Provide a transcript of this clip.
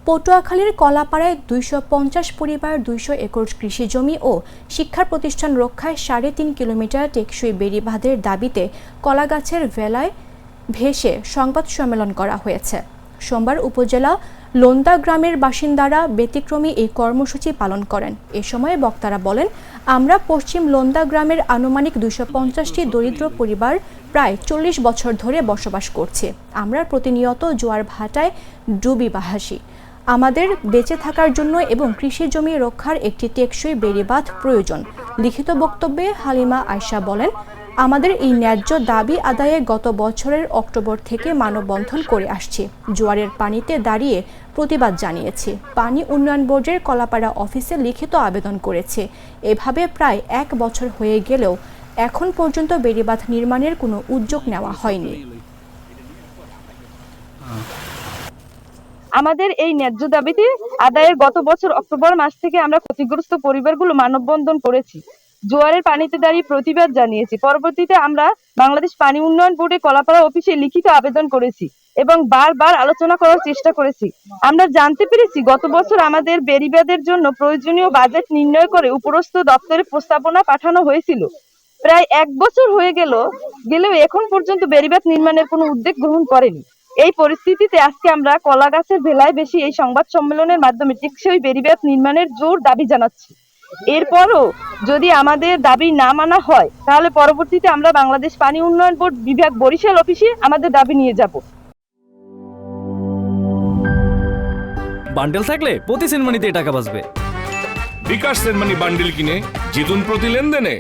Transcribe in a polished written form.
পটুয়াখালীর কলাপাড়ায় ২৫০ পরিবার ২০০ একর কৃষি জমি ও শিক্ষা প্রতিষ্ঠান রক্ষায় ৩.৫ কিলোমিটার টেকসই বেড়িবাঁধের দাবিতে কলাগাছের ভেলায় ভেসে সংবাদ সম্মেলন করা হয়েছে। সোমবার উপজেলা লোন্দা গ্রামের বাসিন্দারা ব্যতিক্রমী এই কর্মসূচি পালন করেন। এ সময় বক্তারা বলেন, আমরা পশ্চিম লোন্দা গ্রামের আনুমানিক ২৫০টি দরিদ্র পরিবার প্রায় ৪০ বছর ধরে বসবাস করছি। আমরা প্রতিনিয়ত জোয়ার ভাটায় ডুবি ভাসি। আমাদের বেঁচে থাকার জন্য এবং কৃষি জমি রক্ষার একটি টেকসই বেড়িবাঁধ প্রয়োজন। লিখিত বক্তব্যে হালিমা আয়শা বলেন, আমাদের এই ন্যায্য দাবি আদায়ে গত বছরের অক্টোবর থেকে মানববন্ধন করে আসছি। জোয়ারের পানিতে দাঁড়িয়ে প্রতিবাদ জানিয়েছি। পানি উন্নয়ন বোর্ডের কলাপাড়া অফিসে লিখিত আবেদন করেছে। এভাবে প্রায় ১ বছর হয়ে গেলেও এখন পর্যন্ত বেড়িবাঁধ নির্মাণের কোনো উদ্যোগ নেওয়া হয়নি। আমাদের এই ন্যায্য দাবিটি আদায়ের গত বছর অক্টোবর মাস থেকে আমরা ক্ষতিগ্রস্ত পরিবারগুলো মানববন্ধন করেছি। জোয়ারের পানিতে দাঁড়িয়ে প্রতিবাদ জানিয়েছি। পরবর্তীতে আমরা বাংলাদেশ পানি উন্নয়ন বোর্ডে কলাপাড়া অফিসে লিখিত আবেদন করেছি এবং বারবার আলোচনা করার চেষ্টা করেছি। আমরা জানতে পেরেছি গত বছর আমাদের বেড়িবাঁধের জন্য প্রয়োজনীয় বাজেট নির্ণয় করে উপরস্থ দপ্তরে প্রস্তাবনা পাঠানো হয়েছিল। প্রায় ১ বছর হয়ে গেলেও এখন পর্যন্ত বেড়িবাঁধ নির্মাণের কোনো উদ্যোগ গ্রহণ করেনি। এই পরিস্থিতিতে আজকে আমরা কলা গাছের ভেলায় বেশি এই সংবাদ সম্মেলনের মাধ্যমে টেকসই বেড়িবাঁধ নির্মাণের জোর দাবি জানাচ্ছি। এরপরও যদি আমাদের দাবি না মানা হয় তাহলে পরবর্তীতে আমরা বাংলাদেশ পানি উন্নয়ন বোর্ড বিভাগ বরিশাল অফিসে আমাদের দাবি নিয়ে যাব। বান্ডেল থাকলে প্রতি সেনমানিতে টাকা বাঁচবে। বিকাশ সেনমানি বান্ডেল কিনে জিতুন প্রতি লেনদেনে।